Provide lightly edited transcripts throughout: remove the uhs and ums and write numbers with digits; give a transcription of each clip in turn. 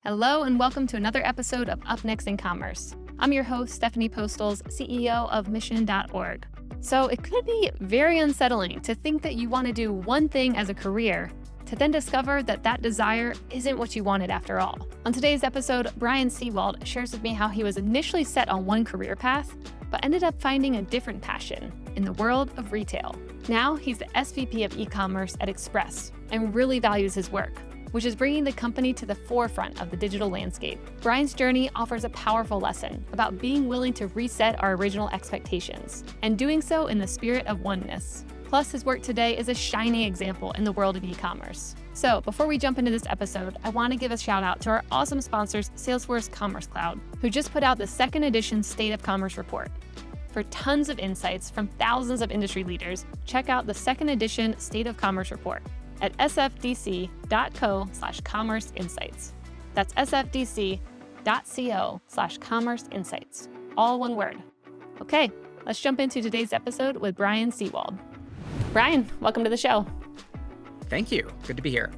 Hello and welcome to another episode of Up Next in Commerce. I'm your host, Stephanie Postles, CEO of Mission.org. So it could be very unsettling to think that you want to do one thing as a career, to then discover that that desire isn't what you wanted after all. On today's episode, Brian Seewald shares with me how he was initially set on one career path, but ended up finding a different passion in the world of retail. Now he's the SVP of eCommerce at Express and really values his work, which is bringing the company to the forefront of the digital landscape. Brian's journey offers a powerful lesson about being willing to reset our original expectations, and doing so in the spirit of oneness. Plus, his work today is a shining example in the world of e-commerce. So before we jump into this episode, I want to give a shout out to our awesome sponsors, Salesforce Commerce Cloud, who just put out the second edition State of Commerce report. For tons of insights from thousands of industry leaders, check out the second edition State of Commerce report at sfdc.co/commerce insights. That's sfdc.co/commerce insights. All one word. Okay, let's jump into today's episode with Brian Seewald. Brian, welcome to the show. Thank you. Good to be here.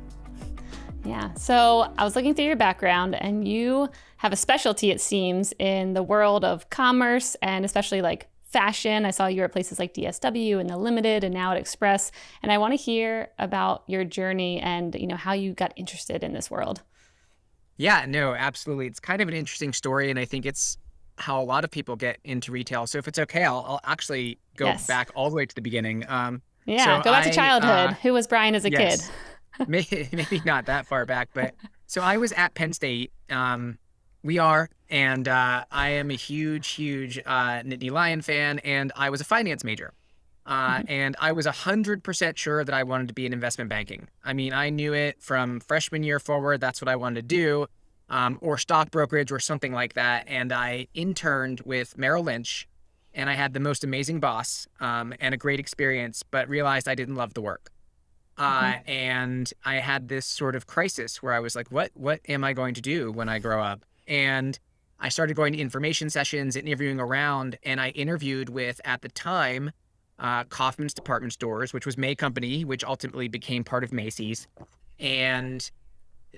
Yeah, so I was looking through your background and you have a specialty, it seems, in the world of commerce and especially like fashion. I saw you at places like DSW and The Limited and now at Express. And I want to hear about your journey and, how you got interested in this world. Yeah, no, absolutely. It's kind of an interesting story. And I think it's how a lot of people get into retail. So if it's okay, I'll actually go back all the way to the beginning. Go back to childhood. Who was Brian as a kid? maybe not that far back, but so I was at Penn State. We are, and I am a huge Nittany Lion fan, and I was a finance major. And I was 100% sure that I wanted to be in investment banking. I mean, I knew it from freshman year forward. That's what I wanted to do, or stock brokerage or something like that. And I interned with Merrill Lynch, and I had the most amazing boss and a great experience, but realized I didn't love the work. And I had this sort of crisis where I was like, what am I going to do when I grow up? And I started going to information sessions and interviewing around, and I interviewed with, at the time, Kaufman's Department Stores, which was May Company, which ultimately became part of Macy's. And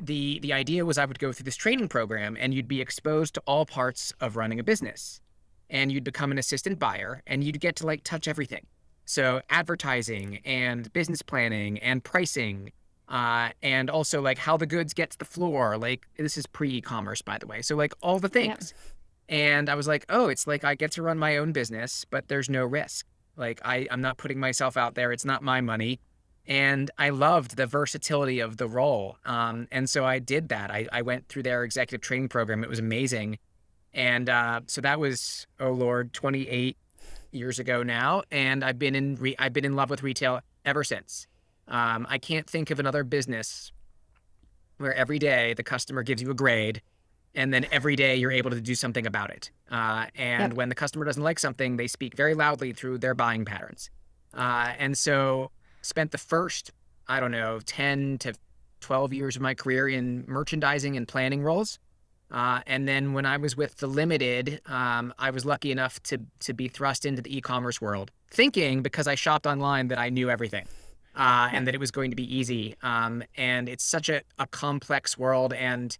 the idea was I would go through this training program and you'd be exposed to all parts of running a business. And you'd become an assistant buyer and you'd get to touch everything. So advertising and business planning and pricing, and also how the goods get to the floor. This is pre-e-commerce, by the way. So all the things. Yeah. And I was like, oh, it's I get to run my own business, but there's no risk. I'm not putting myself out there. It's not my money. And I loved the versatility of the role. And so I did that. I went through their executive training program. It was amazing. And so that was, 28 years ago now. And I've been in love with retail ever since. I can't think of another business where every day the customer gives you a grade and then every day you're able to do something about it. When the customer doesn't like something, they speak very loudly through their buying patterns. And so spent the first, 10 to 12 years of my career in merchandising and planning roles. And then when I was with The Limited, I was lucky enough to be thrust into the e-commerce world, thinking because I shopped online that I knew everything. And that it was going to be easy. And it's such a complex world. And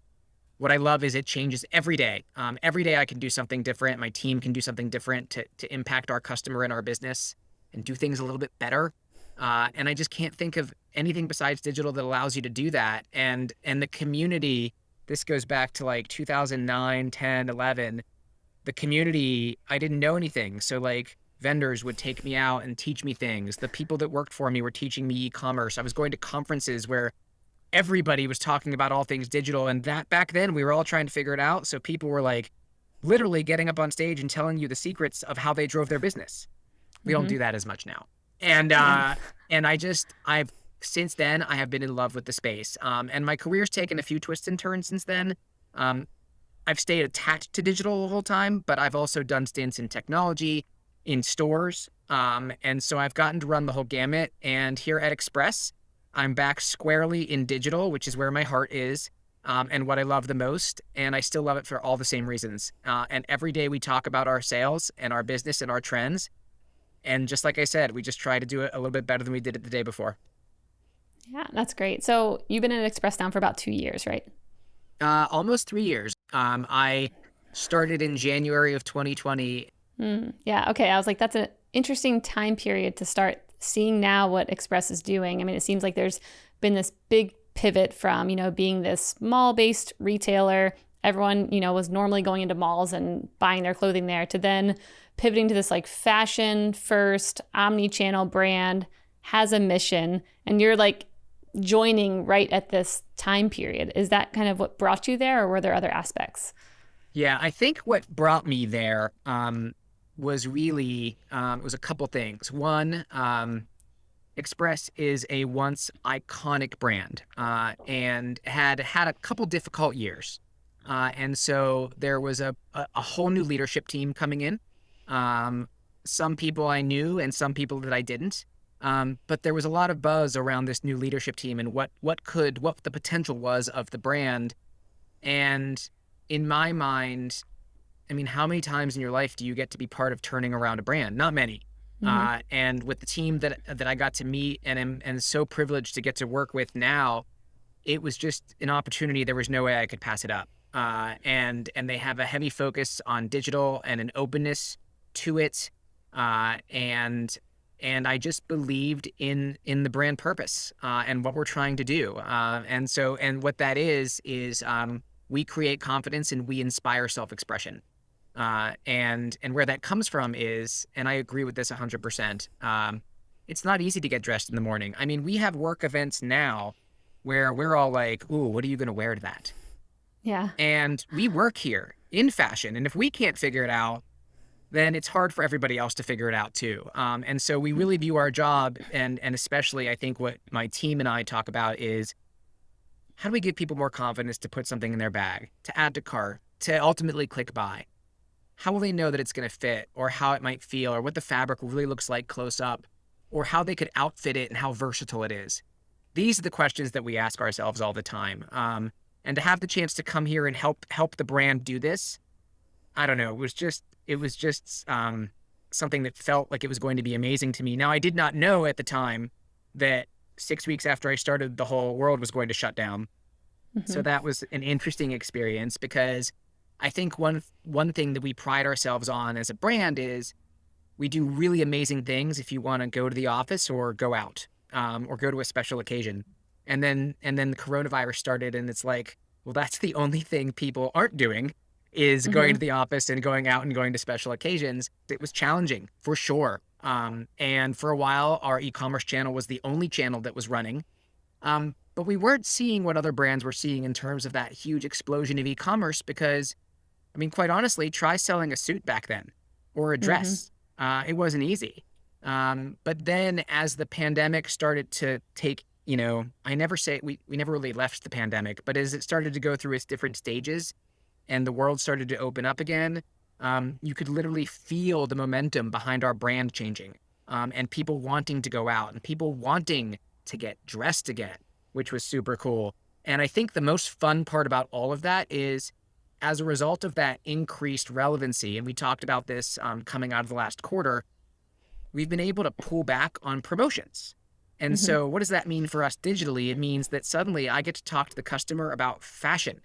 what I love is it changes every day. Every day I can do something different. My team can do something different to impact our customer and our business and do things a little bit better. And I just can't think of anything besides digital that allows you to do that. And the community, this goes back to 2009, 10, 11. The community, I didn't know anything. So vendors would take me out and teach me things. The people that worked for me were teaching me e-commerce. I was going to conferences where everybody was talking about all things digital. And that back then we were all trying to figure it out. So people were literally getting up on stage and telling you the secrets of how they drove their business. We don't do that as much now. And, I've since then I have been in love with the space. And my career's taken a few twists and turns since then. I've stayed attached to digital the whole time, but I've also done stints in technology, in stores. And so I've gotten to run the whole gamut. And here at Express, I'm back squarely in digital, which is where my heart is, and what I love the most. And I still love it for all the same reasons. And every day we talk about our sales and our business and our trends. And just like I said, we just try to do it a little bit better than we did it the day before. Yeah, that's great. So you've been at Express now for about 2 years, right? Almost 3 years. I started in January of 2020. Yeah. Okay. I was like, that's an interesting time period to start seeing now what Express is doing. I mean, it seems like there's been this big pivot from, being this mall based retailer. Everyone, was normally going into malls and buying their clothing there to then pivoting to this like fashion first omni-channel brand, has a mission, and you're like joining right at this time period. Is that kind of what brought you there, or were there other aspects? Yeah, I think what brought me there was really it was a couple things. One, Express is a once iconic brand and had a couple difficult years. And so there was a whole new leadership team coming in. Um, some people I knew and some people that I didn't. But there was a lot of buzz around this new leadership team and what the potential was of the brand. And in my mind, I mean, how many times in your life do you get to be part of turning around a brand? Not many. Mm-hmm. And with the team that I got to meet and am so privileged to get to work with now, it was just an opportunity. There was no way I could pass it up. And they have a heavy focus on digital and an openness to it. And I just believed in the brand purpose and what we're trying to do. And what that is we create confidence and we inspire self-expression. And where that comes from is, and I agree with this 100%. It's not easy to get dressed in the morning. I mean, we have work events now where we're all like, "Ooh, what are you going to wear to that?" Yeah. And we work here in fashion, and if we can't figure it out, then it's hard for everybody else to figure it out too. And so we really view our job, and especially I think what my team and I talk about is how do we give people more confidence to put something in their bag, to add to cart, to ultimately click buy? How will they know that it's going to fit, or how it might feel, or what the fabric really looks like close up, or how they could outfit it and how versatile it is? These are the questions that we ask ourselves all the time. And to have the chance to come here and help the brand do this, I don't know. It was just something that felt like it was going to be amazing to me. Now, I did not know at the time that 6 weeks after I started, the whole world was going to shut down. So Mm-hmm. that was an interesting experience because I think one thing that we pride ourselves on as a brand is we do really amazing things if you want to go to the office or go out or go to a special occasion. And then the coronavirus started, and it's like, well, that's the only thing people aren't doing is going Mm-hmm. to the office and going out and going to special occasions. It was challenging for sure. And for a while, our e-commerce channel was the only channel that was running. But we weren't seeing what other brands were seeing in terms of that huge explosion of e-commerce because, I mean, quite honestly, try selling a suit back then or a Mm-hmm. dress. It wasn't easy. But then as the pandemic started to take, I never say we never really left the pandemic, but as it started to go through its different stages and the world started to open up again, you could literally feel the momentum behind our brand changing, and people wanting to go out and people wanting to get dressed again, which was super cool. And I think the most fun part about all of that is as a result of that increased relevancy, and we talked about this coming out of the last quarter, we've been able to pull back on promotions. And Mm-hmm. so what does that mean for us digitally? It means that suddenly I get to talk to the customer about fashion.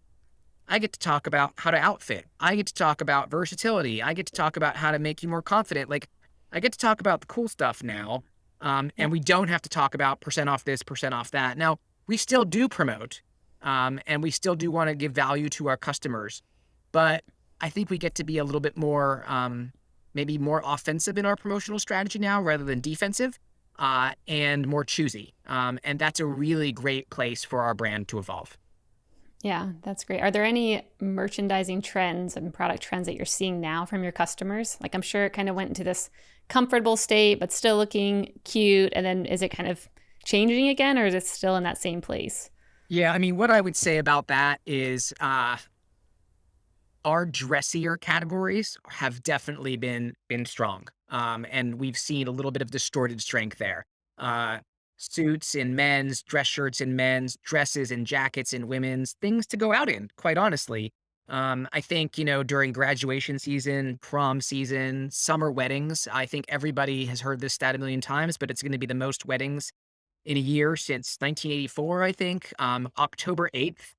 I get to talk about how to outfit. I get to talk about versatility. I get to talk about how to make you more confident. Like I get to talk about the cool stuff now. Yeah. And we don't have to talk about percent off this, percent off that. Now, we still do promote, and we still do want to give value to our customers. But I think we get to be a little bit more, maybe more offensive in our promotional strategy now rather than defensive, and more choosy. And that's a really great place for our brand to evolve. Yeah, that's great. Are there any merchandising trends and product trends that you're seeing now from your customers? Like, I'm sure it kind of went into this comfortable state, but still looking cute. And then is it kind of changing again, or is it still in that same place? Yeah, I mean, what I would say about that is our dressier categories have definitely been strong. And we've seen a little bit of distorted strength there. Uh, Suits in men's, dress shirts in men's, dresses and jackets in women's, things to go out in, quite honestly. I think, during graduation season, prom season, summer weddings, I think everybody has heard this stat a million times, but it's going to be the most weddings in a year since 1984, I think. October 8th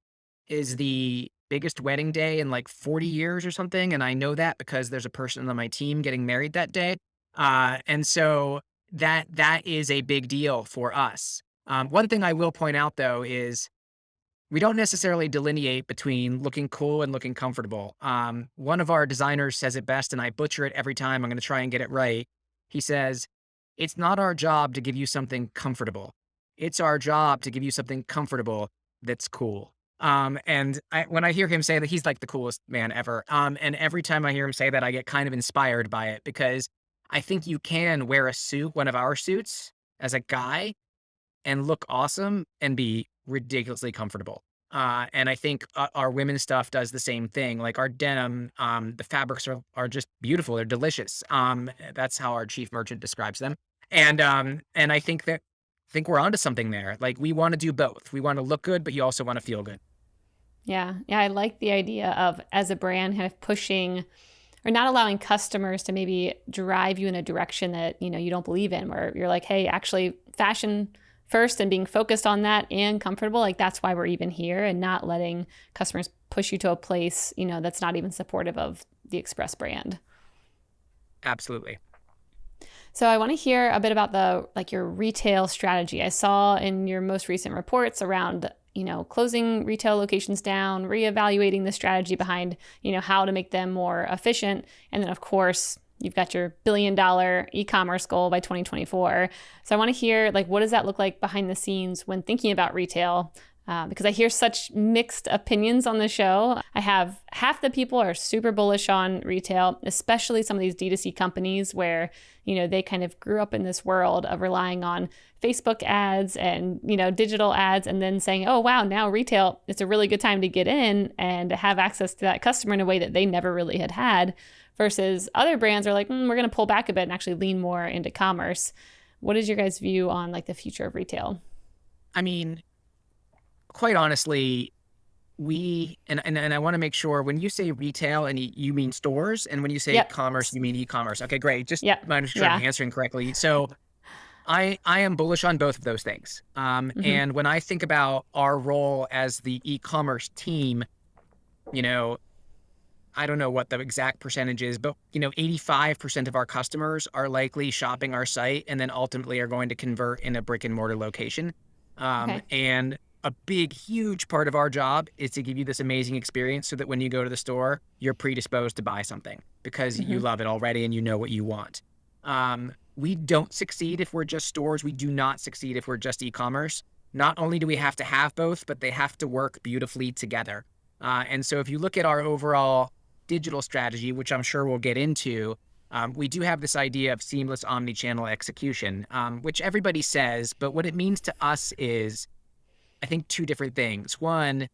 is the biggest wedding day in like 40 years or something. And I know that because there's a person on my team getting married that day. And so that is a big deal for us. One thing I will point out though is we don't necessarily delineate between looking cool and looking comfortable. One of our designers says it best, and I butcher it every time. I'm going to try and get it right. He says, "It's not our job to give you something comfortable. It's our job to give you something comfortable that's cool." When I hear him say that, he's like the coolest man ever. And every time I hear him say that, I get kind of inspired by it because I think you can wear a suit, one of our suits, as a guy, and look awesome and be ridiculously comfortable. And I think our women's stuff does the same thing. Like our denim, the fabrics are just beautiful. They're delicious. That's how our chief merchant describes them. And I think we're onto something there. Like we want to do both. We want to look good, but you also want to feel good. Yeah. Yeah. I like the idea of, as a brand, kind of pushing or not allowing customers to maybe drive you in a direction that, you don't believe in, where you're like, hey, actually fashion first and being focused on that and comfortable. Like that's why we're even here, and not letting customers push you to a place, that's not even supportive of the Express brand. Absolutely. So I want to hear a bit about your retail strategy. I saw in your most recent reports around, closing retail locations down, reevaluating the strategy behind, how to make them more efficient. And then of course, you've got your $1 billion e-commerce goal by 2024. So I want to hear, what does that look like behind the scenes when thinking about retail? Because I hear such mixed opinions on the show. I have half the people are super bullish on retail, especially some of these D2C companies where, they kind of grew up in this world of relying on Facebook ads and, digital ads, and then saying, oh, wow, now retail, it's a really good time to get in and have access to that customer in a way that they never really had. Versus other brands are like, we're going to pull back a bit and actually lean more into commerce. What is your guys' view on the future of retail? I mean, quite honestly, and I want to make sure when you say retail and you mean stores, and when you say commerce, you mean e-commerce. Okay, great. Just I'm sure I'm answering correctly. So I am bullish on both of those things. And when I think about our role as the e-commerce team, I don't know what the exact percentage is, but 85% of our customers are likely shopping our site and then ultimately are going to convert in a brick and mortar location. And a big, huge part of our job is to give you this amazing experience so that when you go to the store, you're predisposed to buy something because you love it already and you know what you want. We don't succeed if we're just stores. We do not succeed if we're just e-commerce. Not only do we have to have both, but they have to work beautifully together. And so if you look at our overall digital strategy, which I'm sure we'll get into, we do have this idea of seamless omnichannel execution, which everybody says, but what it means to us is, I think, two different things. One,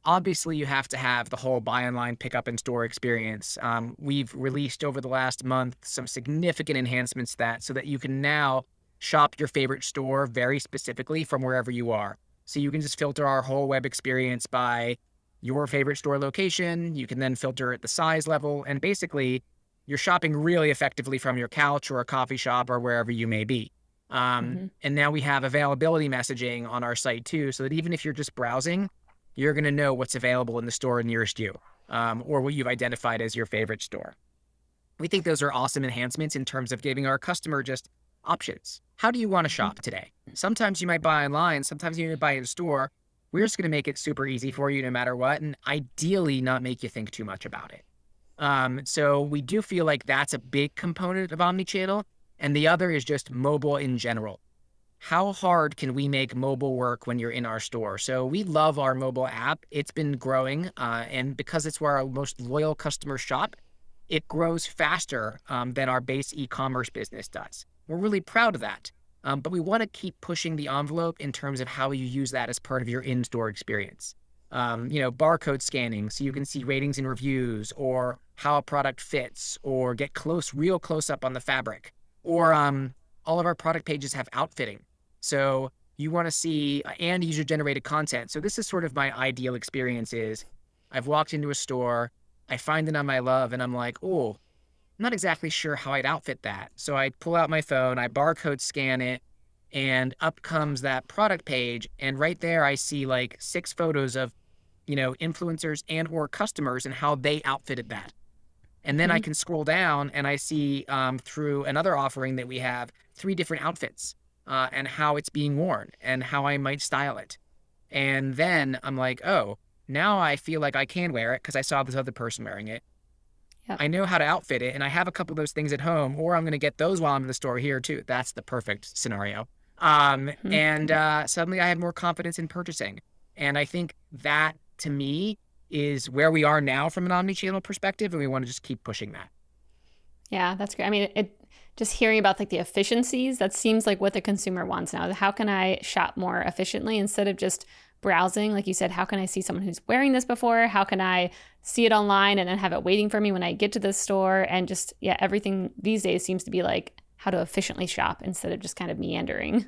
obviously you have to have the whole buy online, pick up in store experience. We've released over the last month some significant enhancements to that so that you can now shop your favorite store very specifically from wherever you are. So you can just filter our whole web experience by your favorite store location. You can then filter at the size level, and basically you're shopping really effectively from your couch or a coffee shop or wherever you may be. And now we have availability messaging on our site too, so that even if you're just browsing, you're going to know what's available in the store nearest you, or what you've identified as your favorite store. We think those are awesome enhancements in terms of giving our customer just options. How do you want to shop today? Sometimes you might buy online, sometimes you might buy in store. We're just going to make it super easy for you no matter what, and ideally not make you think too much about it. So we do feel like that's a big component of omnichannel. And the other is just mobile in general. How hard can we make mobile work when you're in our store? So we love our mobile app. It's been growing, and because it's where our most loyal customers shop, it grows faster than our base e-commerce business does. We're really proud of that. But we want to keep pushing the envelope in terms of how you use that as part of your in-store experience. Barcode scanning so you can see ratings and reviews, or how a product fits, or get real close up on the fabric. Or all of our product pages have outfitting. So you want to see and user-generated content. So this is sort of my ideal experience is I've walked into a store, I find an item I love, and I'm like, oh, I'm not exactly sure how I'd outfit that. So I pull out my phone, I barcode scan it, and up comes that product page. And right there, I see 6 photos of influencers and or customers and how they outfitted that. And then I can scroll down and I see through another offering that we have 3 different outfits and how it's being worn and how I might style it. And then I'm like, oh, now I feel like I can wear it because I saw this other person wearing it. Yep. I know how to outfit it, and I have a couple of those things at home, or I'm going to get those while I'm in the store here too. That's the perfect scenario. And suddenly I had more confidence in purchasing. And I think that to me is where we are now from an omnichannel perspective, and we want to just keep pushing that. Yeah, that's great. I mean, just hearing about like the efficiencies, that seems like what the consumer wants now. How can I shop more efficiently instead of just browsing? Like you said, how can I see someone who's wearing this before? How can I see it online and then have it waiting for me when I get to the store? And just, everything these days seems to be like how to efficiently shop instead of just kind of meandering.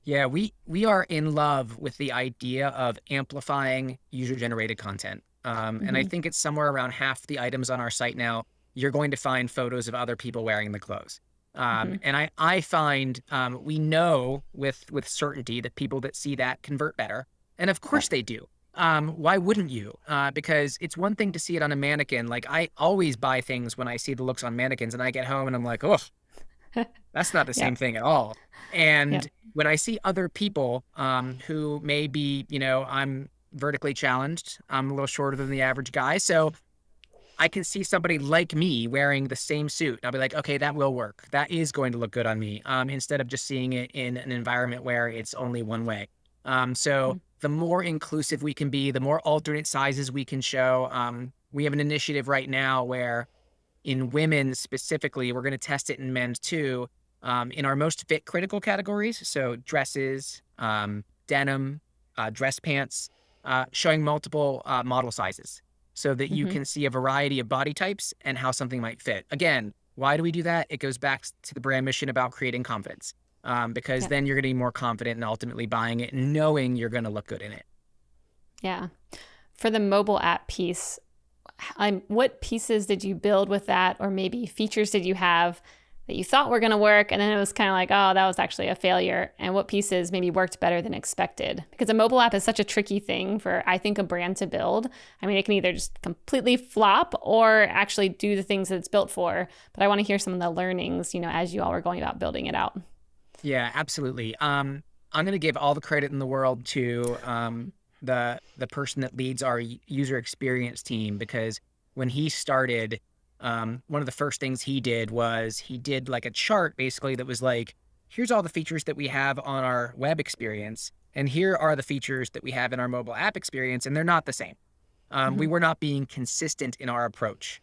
Yeah, we are in love with the idea of amplifying user-generated content. And I think it's somewhere around half the items on our site now, you're going to find photos of other people wearing the clothes. And I find we know with certainty that people that see that convert better. And of course they do. Why wouldn't you? Because it's one thing to see it on a mannequin. Like I always buy things when I see the looks on mannequins and I get home and I'm like, oh, that's not the same thing at all. And when I see other people who may be, I'm vertically challenged, I'm a little shorter than the average guy. So I can see somebody like me wearing the same suit. I'll be like, okay, that will work. That is going to look good on me. Instead of just seeing it in an environment where it's only one way. So the more inclusive we can be, the more alternate sizes we can show. We have an initiative right now where in women's specifically, we're going to test it in men's too, in our most fit critical categories. So dresses, denim, dress pants, showing multiple model sizes so that you can see a variety of body types and how something might fit. Again, why do we do that? It goes back to the brand mission about creating confidence, because then you're going to be more confident in ultimately buying it and knowing you're going to look good in it. Yeah. For the mobile app piece, what pieces did you build with that? Or maybe features did you have that you thought were going to work and then it was kind of like, oh, that was actually a failure? And what pieces maybe worked better than expected? Because a mobile app is such a tricky thing for, I think, a brand to build. I mean, it can either just completely flop or actually do the things that it's built for. But I want to hear some of the learnings, as you all were going about building it out. Yeah, absolutely. I'm going to give all the credit in the world to the person that leads our user experience team, because when he started, one of the first things he did was he did like a chart basically that was like, here's all the features that we have on our web experience, and here are the features that we have in our mobile app experience, and they're not the same. We were not being consistent in our approach.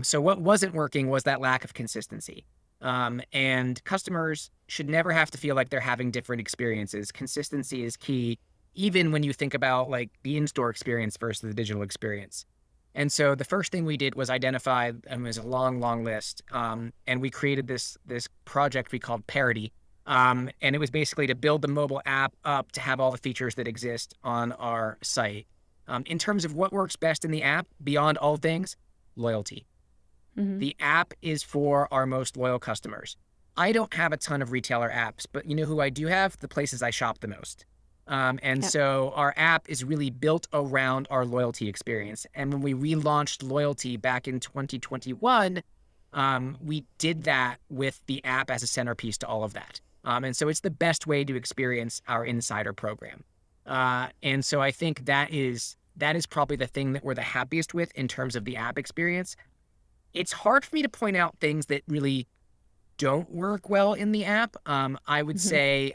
So what wasn't working was that lack of consistency. And customers should never have to feel like they're having different experiences. Consistency is key, even when you think about like the in-store experience versus the digital experience. And so the first thing we did was identify, and it was a long, long list. And we created this project we called Parity. And it was basically to build the mobile app up to have all the features that exist on our site. In terms of what works best in the app, beyond all things, loyalty. The app is for our most loyal customers. I don't have a ton of retailer apps, but you know who I do have? The places I shop the most. So our app is really built around our loyalty experience. And when we relaunched loyalty back in 2021, we did that with the app as a centerpiece to all of that. And so it's the best way to experience our insider program. And so I think that is probably the thing that we're the happiest with in terms of the app experience. It's hard for me to point out things that really don't work well in the app. I would say,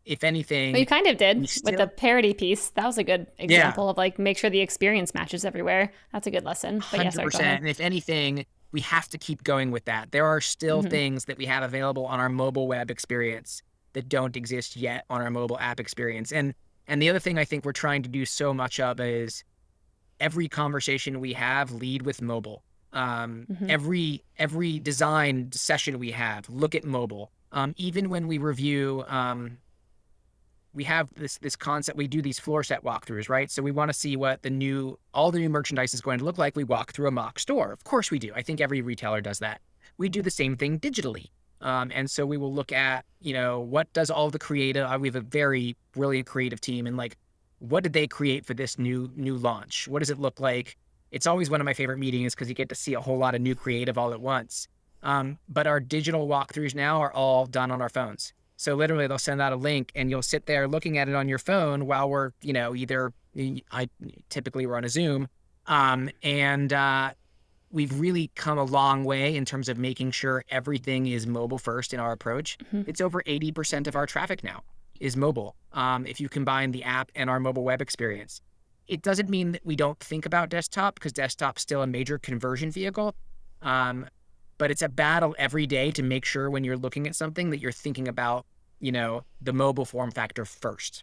if anything... Well, you kind of did with the parity piece. That was a good example of like, make sure the experience matches everywhere. That's a good lesson. But 100%. And if anything, we have to keep going with that. There are still things that we have available on our mobile web experience that don't exist yet on our mobile app experience. And the other thing I think we're trying to do so much of is every conversation we have lead with mobile. Every design session we have, look at mobile. Even when we review, we have this concept, we do these floor set walkthroughs, right? So we want to see what all the new merchandise is going to look like. We walk through a mock store. Of course we do. I think every retailer does that. We do the same thing digitally. And so we will look at, what does all the creative, we have a very brilliant creative team, and like, what did they create for this new launch? What does it look like? It's always one of my favorite meetings because you get to see a whole lot of new creative all at once. But our digital walkthroughs now are all done on our phones. So literally they'll send out a link and you'll sit there looking at it on your phone while we're, either I typically run a Zoom. And we've really come a long way in terms of making sure everything is mobile first in our approach. It's over 80% of our traffic now is mobile. If you combine the app and our mobile web experience, it doesn't mean that we don't think about desktop, because desktop's still a major conversion vehicle. But it's a battle every day to make sure when you're looking at something that you're thinking about, the mobile form factor first.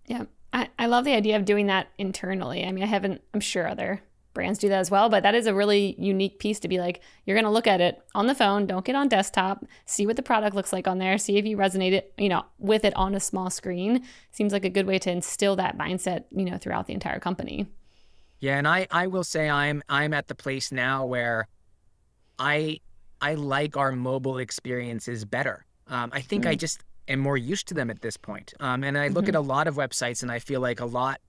Yeah. I love the idea of doing that internally. I mean, I'm sure other brands do that as well, but that is a really unique piece to be like, you're going to look at it on the phone, don't get on desktop, see what the product looks like on there, see if you resonate it, with it on a small screen. Seems like a good way to instill that mindset, throughout the entire company. Yeah. And I will say I'm at the place now where I like our mobile experiences better. I think I just am more used to them at this point. And I look at a lot of websites and I feel like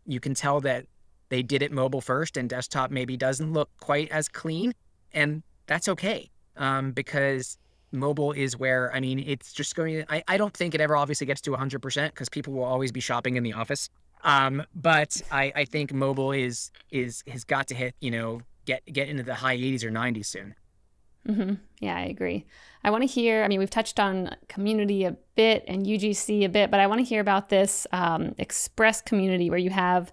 you can tell that they did it mobile first and desktop maybe doesn't look quite as clean. And that's okay. Because mobile is where, it's just I don't think it ever obviously gets to 100% because people will always be shopping in the office. But I think mobile has got to hit, get into the high 80s or 90s soon. Yeah, I agree. I want to hear, we've touched on community a bit and UGC a bit, but I want to hear about this Express community where you have,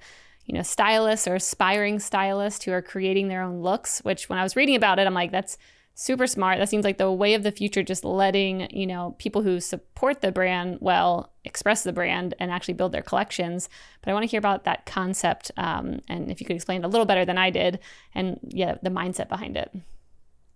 stylists or aspiring stylists who are creating their own looks, which when I was reading about it, I'm like, that's super smart. That seems like the way of the future, just letting, people who support the brand well express the brand and actually build their collections. But I want to hear about that concept. And if you could explain it a little better than I did, and the mindset behind it.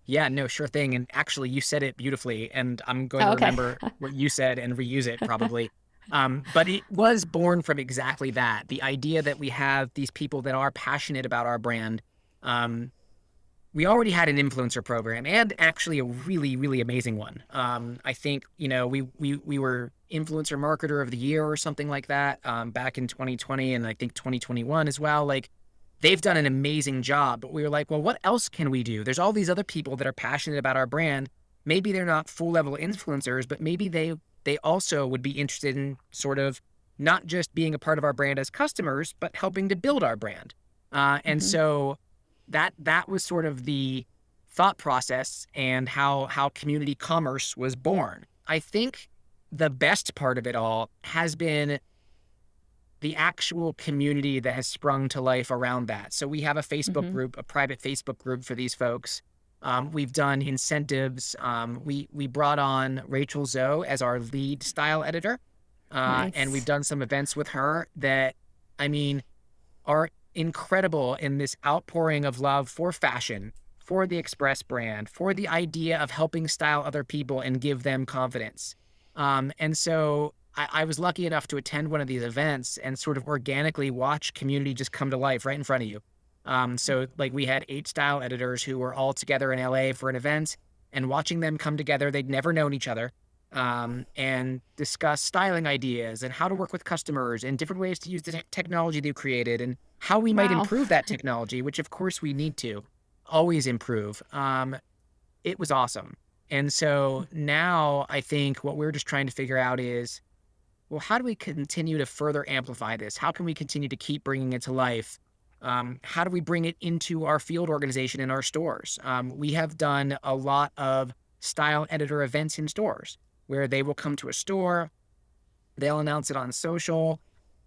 Yeah, no, sure thing. And actually, you said it beautifully, and I'm going to remember what you said and reuse it probably. But it was born from exactly that. The idea that we have these people that are passionate about our brand. We already had an influencer program, and actually a really, really amazing one. I think, we were influencer marketer of the year or something like that back in 2020, and I think 2021 as well. Like, they've done an amazing job, but we were like, well, what else can we do? There's all these other people that are passionate about our brand. Maybe they're not full level influencers, but maybe they also would be interested in sort of not just being a part of our brand as customers, but helping to build our brand. And so that was sort of the thought process and how community commerce was born. I think the best part of it all has been the actual community that has sprung to life around that. So we have a Facebook group, a private Facebook group for these folks. We've done incentives. We brought on Rachel Zoe as our lead style editor. Nice. And we've done some events with her that, are incredible in this outpouring of love for fashion, for the Express brand, for the idea of helping style other people and give them confidence. And so I was lucky enough to attend one of these events and sort of organically watch community just come to life right in front of you. So like we had 8 style editors who were all together in LA for an event, and watching them come together, they'd never known each other, and discuss styling ideas and how to work with customers and different ways to use the technology they've created and how we might improve that technology, which of course we need to always improve. It was awesome. And so now I think what we're just trying to figure out is, well, how do we continue to further amplify this? How can we continue to keep bringing it to life? How do we bring it into our field organization in our stores? We have done a lot of style editor events in stores where they will come to a store, they'll announce it on social,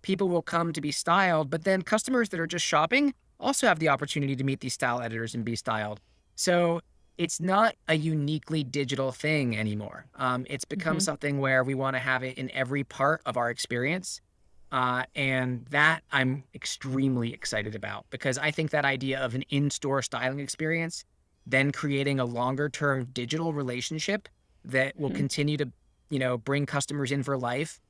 people will come to be styled, but then customers that are just shopping also have the opportunity to meet these style editors and be styled. So it's not a uniquely digital thing anymore. It's become something where we want to have it in every part of our experience. And that I'm extremely excited about, because I think that idea of an in-store styling experience, then creating a longer term digital relationship that will continue to, bring customers in for life,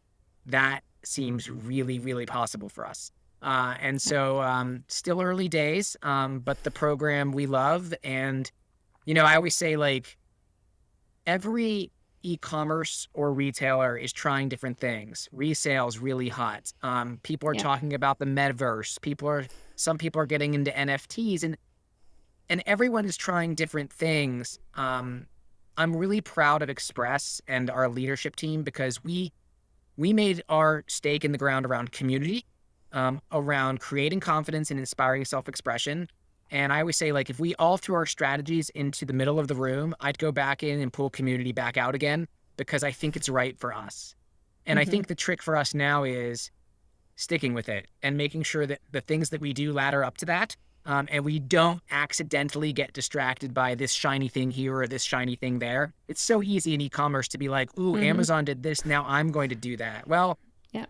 that seems really, really possible for us. And so still early days, but the program we love. And I always say, like, every e-commerce or retailer is trying different things. Resale's really hot. People are Yeah. talking about the metaverse. Some people are getting into NFTs, and everyone is trying different things. I'm really proud of Express and our leadership team because we made our stake in the ground around community, around creating confidence and inspiring self-expression. And I always say, like, if we all threw our strategies into the middle of the room, I'd go back in and pull community back out again because I think it's right for us. And I think the trick for us now is sticking with it and making sure that the things that we do ladder up to that. And we don't accidentally get distracted by this shiny thing here or this shiny thing there. It's so easy in e-commerce to be like, ooh, Amazon did this, now I'm going to do that. Well, Yeah.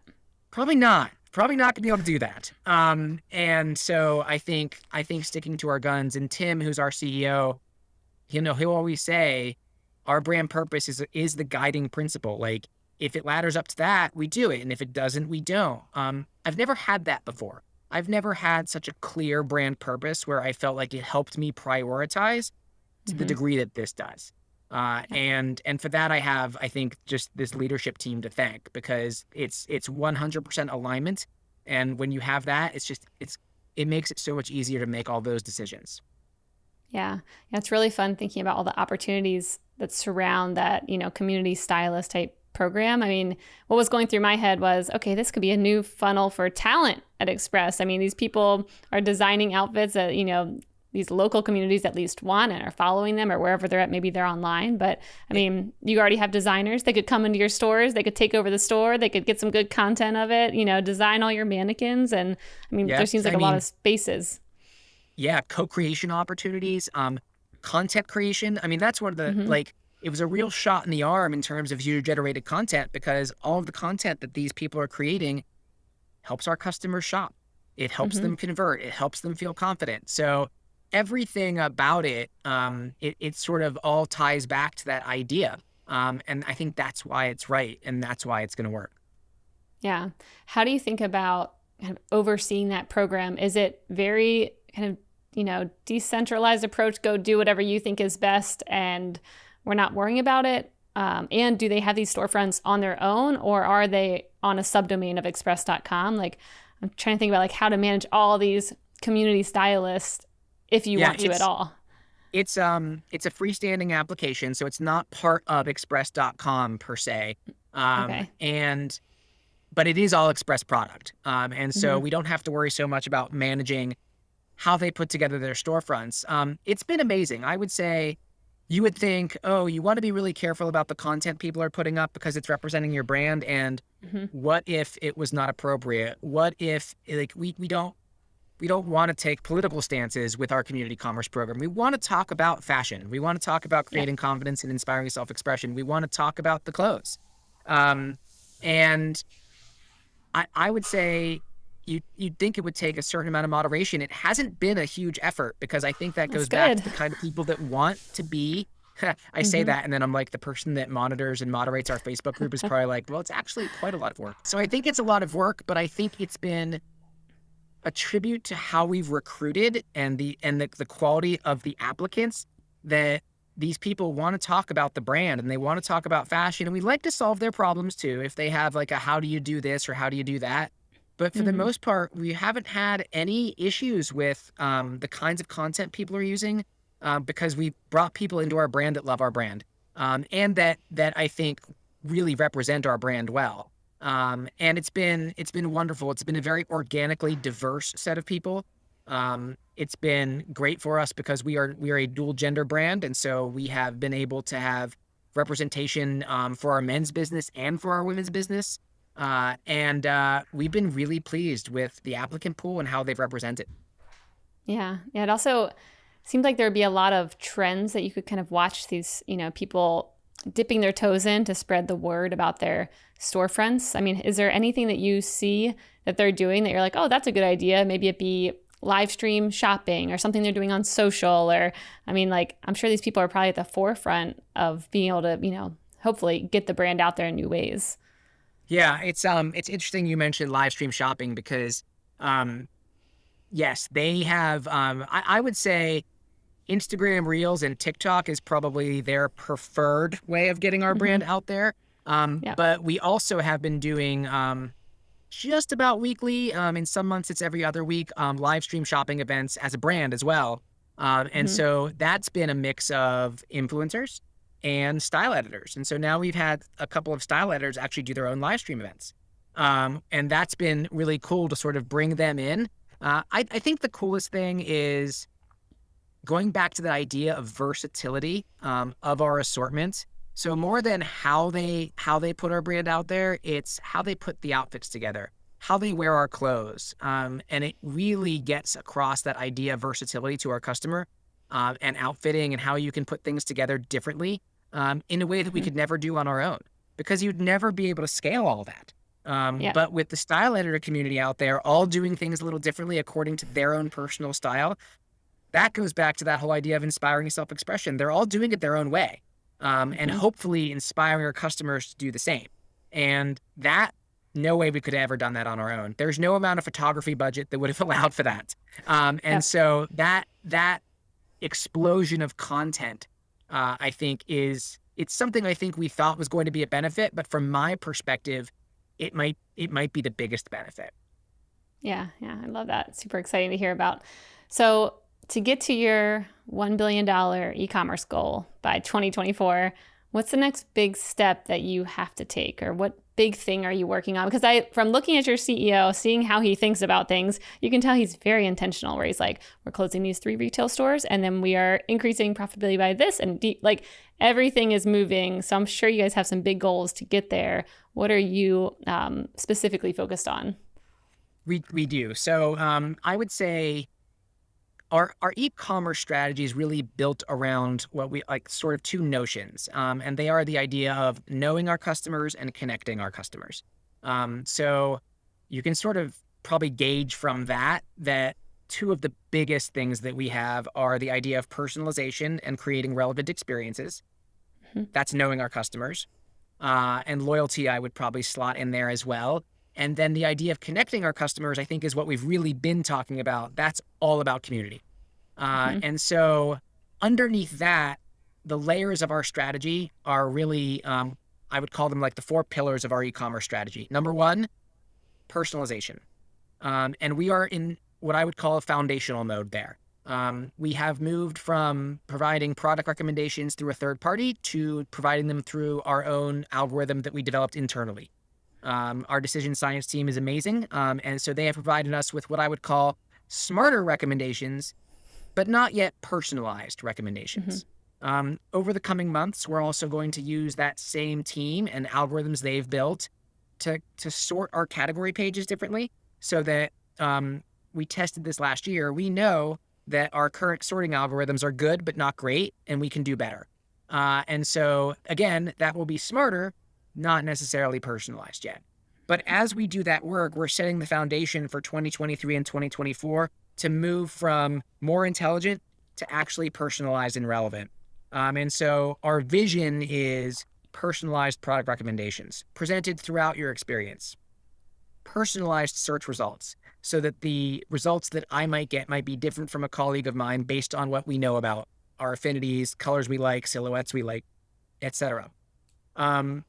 probably not. Probably not gonna be able to do that. And so I think sticking to our guns, and Tim, who's our CEO, he'll always say our brand purpose is the guiding principle. Like, if it ladders up to that, we do it. And if it doesn't, we don't. I've never had that before. I've never had such a clear brand purpose where I felt like it helped me prioritize to the degree that this does. And for that, I think, just this leadership team to thank, because it's 100% alignment. And when you have that, it makes it so much easier to make all those decisions. Yeah. It's really fun thinking about all the opportunities that surround that, community stylist type program. I mean, what was going through my head was, okay, this could be a new funnel for talent at Express. I mean, these people are designing outfits that, these local communities at least want and are following them, or wherever they're at. Maybe they're online, but I mean, you already have designers. They could come into your stores. They could take over the store. They could get some good content of it, design all your mannequins. And I mean, there seems like a lot of spaces. Yeah. Co-creation opportunities, content creation. I mean, that's one of the, it was a real shot in the arm in terms of user-generated content, because all of the content that these people are creating helps our customers shop. It helps them convert. It helps them feel confident. So everything about it, it sort of all ties back to that idea. And I think that's why it's right, and that's why it's going to work. Yeah. How do you think about kind of overseeing that program? Is it very kind of, decentralized approach, go do whatever you think is best, and we're not worrying about it? And do they have these storefronts on their own, or are they on a subdomain of express.com? Like, I'm trying to think about like how to manage all these community stylists if you want to at all. It's a freestanding application, so it's not part of express.com per se. Okay. But it is all Express product. And so we don't have to worry so much about managing how they put together their storefronts. It's been amazing. I would say, you would think, oh, you want to be really careful about the content people are putting up because it's representing your brand. And what if it was not appropriate? What if, like, we don't want to take political stances with our community commerce program. We want to talk about fashion. We want to talk about creating confidence and inspiring self-expression. We want to talk about the clothes. And I would say you'd think it would take a certain amount of moderation. It hasn't been a huge effort, because I think that goes back to the kind of people that want to be. I say that, and then I'm like, the person that monitors and moderates our Facebook group is probably like, well, it's actually quite a lot of work. So I think it's a lot of work, but I think it's been a tribute to how we've recruited and the quality of the applicants, that these people want to talk about the brand and they want to talk about fashion, and we like to solve their problems too. If they have like a, how do you do this or how do you do that? But for the most part, we haven't had any issues with the kinds of content people are using, because we brought people into our brand that love our brand, and that I think really represent our brand well. And it's been wonderful. It's been a very organically diverse set of people. It's been great for us because we are a dual gender brand, and so we have been able to have representation for our men's business and for our women's business. And we've been really pleased with the applicant pool and how they've represented. Yeah. It also seems like there would be a lot of trends that you could kind of watch these, people dipping their toes in to spread the word about their storefronts. I mean, is there anything that you see that they're doing that you're like, oh, that's a good idea? Maybe it be live stream shopping or something they're doing on social, or, I mean, like, I'm sure these people are probably at the forefront of being able to, hopefully get the brand out there in new ways. Yeah, it's interesting you mentioned live stream shopping, because yes, they have, I would say Instagram Reels and TikTok is probably their preferred way of getting our brand out there. Yeah. But we also have been doing just about weekly, in some months it's every other week, live stream shopping events as a brand as well. And Mhm. so that's been a mix of influencers and style editors. And so now we've had a couple of style editors actually do their own live stream events. And that's been really cool to sort of bring them in. I think the coolest thing is going back to the idea of versatility of our assortment. So more than how they put our brand out there, it's how they put the outfits together, how they wear our clothes, and it really gets across that idea of versatility to our customer, and outfitting and how you can put things together differently, in a way that we Mhm. could never do on our own, because you'd never be able to scale all that. Yeah. But with the style editor community out there, all doing things a little differently according to their own personal style, that goes back to that whole idea of inspiring self-expression. They're all doing it their own way, and Mhm. hopefully inspiring our customers to do the same. And that, no way we could have ever done that on our own. There's no amount of photography budget that would have allowed for that. And Yep. so that explosion of content, I think it's something I think we thought was going to be a benefit, but from my perspective, it might be the biggest benefit. Yeah. Yeah. I love that. Super exciting to hear about. So, to get to your $1 billion e-commerce goal by 2024, what's the next big step that you have to take, or what big thing are you working on? Because from looking at your CEO, seeing how he thinks about things, you can tell he's very intentional, where he's like, we're closing these 3 retail stores and then we are increasing profitability by this. And like everything is moving. So I'm sure you guys have some big goals to get there. What are you specifically focused on? We do. So I would say our e-commerce strategy is really built around what we like, sort of two notions, and they are the idea of knowing our customers and connecting our customers. So you can sort of probably gauge from that two of the biggest things that we have are the idea of personalization and creating relevant experiences. Mhm. That's knowing our customers, and loyalty I would probably slot in there as well. And then the idea of connecting our customers, I think, is what we've really been talking about. That's all about community. Mhm. And so underneath that, the layers of our strategy are really, I would call them like the 4 pillars of our e-commerce strategy. Number one, personalization. And we are in what I would call a foundational mode there. We have moved from providing product recommendations through a third party to providing them through our own algorithm that we developed internally. Our decision science team is amazing. And so they have provided us with what I would call smarter recommendations, but not yet personalized Mhm. recommendations. Over the coming months, we're also going to use that same team and algorithms they've built to sort our category pages differently, so that we tested this last year. We know that our current sorting algorithms are good, but not great, and we can do better. And so again, that will be smarter, not necessarily personalized yet. But as we do that work, we're setting the foundation for 2023 and 2024 to move from more intelligent to actually personalized and relevant. And so our vision is personalized product recommendations presented throughout your experience, personalized search results, so that the results that I might get might be different from a colleague of mine based on what we know about our affinities, colors we like, silhouettes we like, etc. Um,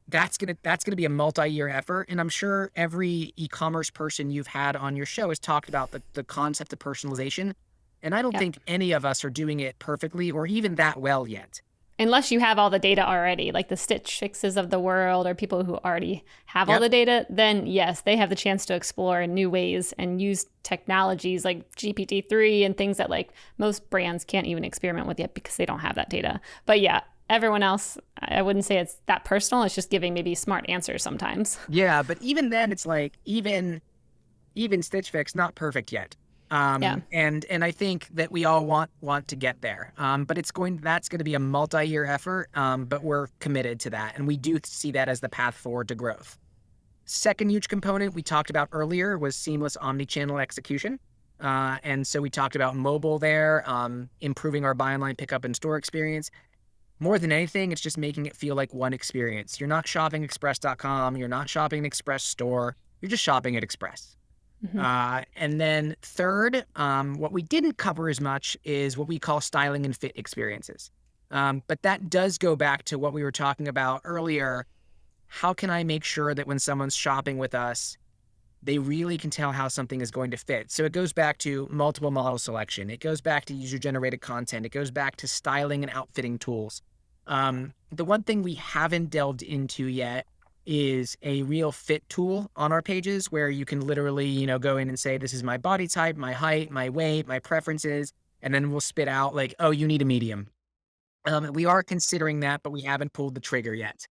that's gonna be a multi-year effort, and I'm sure every e-commerce person you've had on your show has talked about the concept of personalization, and I don't Yep. think any of us are doing it perfectly or even that well yet. Unless you have all the data already, like the Stitch Fixes of the world or people who already have all Yep. the data, then yes, they have the chance to explore in new ways and use technologies like GPT-3 and things that like most brands can't even experiment with yet because they don't have that data. But yeah, everyone else, I wouldn't say it's that personal. It's just giving maybe smart answers sometimes. Yeah, but even then, it's like even Stitch Fix not perfect yet. Yeah. And I think that we all want to get there. But that's going to be a multi-year effort. But we're committed to that, and we do see that as the path forward to growth. Second huge component we talked about earlier was seamless omnichannel execution. And so we talked about mobile there, improving our buy online, pickup in store experience. More than anything, it's just making it feel like one experience. You're not shopping express.com. You're not shopping an Express store. You're just shopping at Express. And then third, what we didn't cover as much is what we call styling and fit experiences. But that does go back to what we were talking about earlier. How can I make sure that when someone's shopping with us, they really can tell how something is going to fit? So it goes back to multiple model selection. It goes back to user-generated content. It goes back to styling and outfitting tools. The one thing we haven't delved into yet is a real fit tool on our pages where you can literally, go in and say, this is my body type, my height, my weight, my preferences, and then we'll spit out like, oh, you need a medium. We are considering that, but we haven't pulled the trigger yet.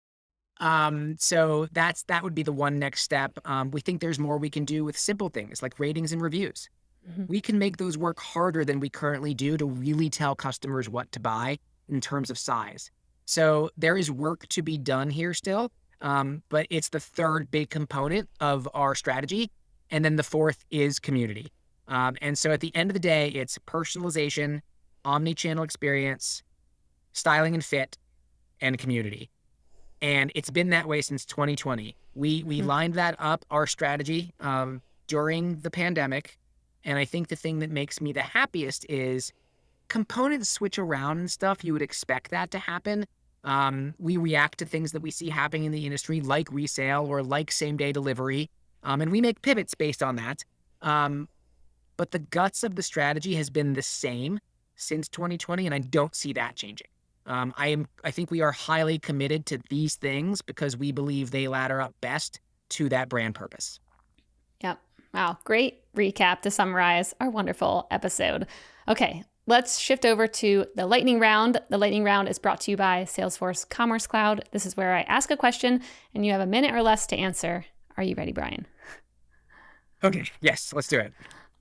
So that would be the one next step. We think there's more we can do with simple things like ratings and reviews. We can make those work harder than we currently do to really tell customers what to buy in terms of size. So there is work to be done here still, but it's the third big component of our strategy. And then the fourth is community. And so at the end of the day, it's personalization, omnichannel experience, styling and fit, and community. And it's been that way since 2020. We lined that up, our strategy, during the pandemic. And I think the thing that makes me the happiest is components switch around and stuff. You would expect that to happen. We react to things that we see happening in the industry, like resale or like same-day delivery. And we make pivots based on that. But the guts of the strategy has been the same since 2020, and I don't see that changing. I think we are highly committed to these things because we believe they ladder up best to that brand purpose. Yep. Wow. Great recap to summarize our wonderful episode. Okay. Let's shift over to the lightning round. The lightning round is brought to you by Salesforce Commerce Cloud. This is where I ask a question and you have a minute or less to answer. Are you ready, Brian? Okay. Yes, let's do it.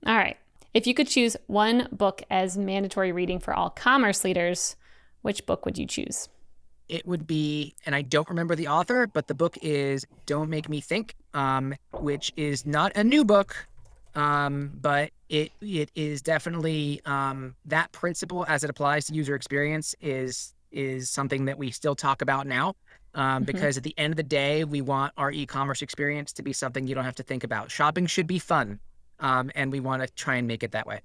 All right. If you could choose one book as mandatory reading for all commerce leaders, which book would you choose? It would be, and I don't remember the author, but the book is Don't Make Me Think, which is not a new book, but it is definitely that principle as it applies to user experience is something that we still talk about now, because at the end of the day, we want our e-commerce experience to be something you don't have to think about. Shopping should be fun, and we want to try and make it that way.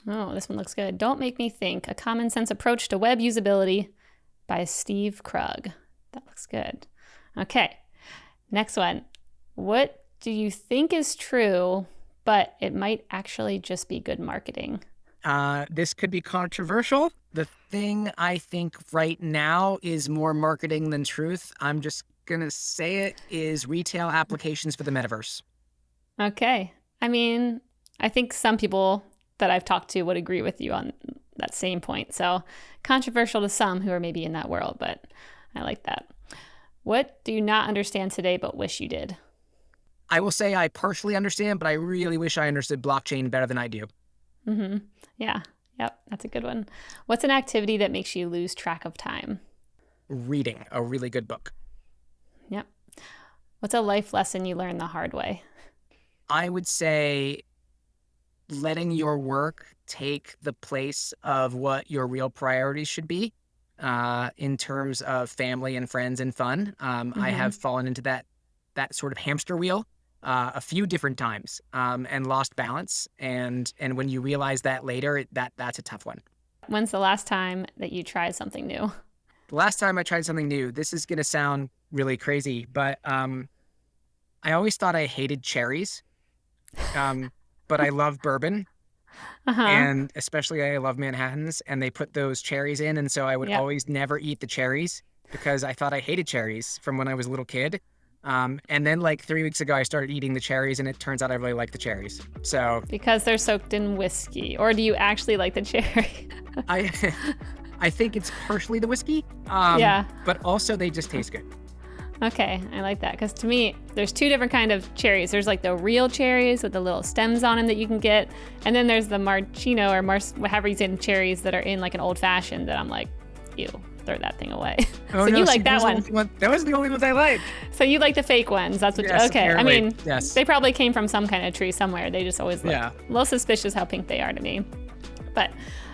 Oh, this one looks good. Don't Make Me Think, A Common Sense Approach to Web Usability by Steve Krug. That looks good. Okay, next one. What do you think is true, but it might actually just be good marketing? This could be controversial. The thing I think right now is more marketing than truth. I'm just going to say it is retail applications for the metaverse. Okay. I mean, I think some people that I've talked to would agree with you on that same point. So controversial to some who are maybe in that world, but I like that. What do you not understand today but wish you did? I will say I partially understand, but I really wish I understood blockchain better than I do. Yeah. Yep. That's a good one. What's an activity that makes you lose track of time? Reading a really good book. Yep. What's a life lesson you learned the hard way? I would say letting your work take the place of what your real priorities should be in terms of family and friends and fun. I have fallen into that sort of hamster wheel a few different times and lost balance. And when you realize that later, that's a tough one. When's the last time that you tried something new? The last time I tried something new, this is going to sound really crazy, but I always thought I hated cherries. But I love bourbon, and especially I love Manhattans, and they put those cherries in, and so I would always never eat the cherries because I thought I hated cherries from when I was a little kid. And then like 3 weeks ago, I started eating the cherries, and it turns out I really like the cherries. So because they're soaked in whiskey, or do you actually like the cherry? I think it's partially the whiskey, but also they just taste good. Okay, I like that because to me, there's two different kind of cherries. There's like the real cherries with the little stems on them that you can get, and then there's the Marcino or however you say the cherries that are in like an old fashioned that I'm like, ew, throw that thing away. Oh, so no, you like that one? That was the only ones I liked. So you like the fake ones? That's what? Yes, okay, apparently. I mean, yes. They probably came from some kind of tree somewhere. They just always look a little suspicious how pink they are to me, but.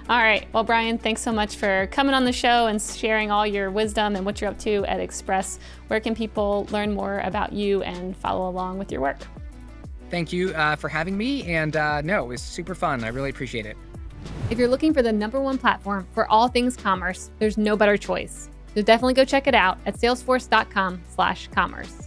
All right. Well, Brian, thanks so much for coming on the show and sharing all your wisdom and what you're up to at Express. Where can people learn more about you and follow along with your work? Thank you for having me. And no, it was super fun. I really appreciate it. If you're looking for the #1 platform for all things commerce, there's no better choice. So definitely go check it out at salesforce.com/commerce.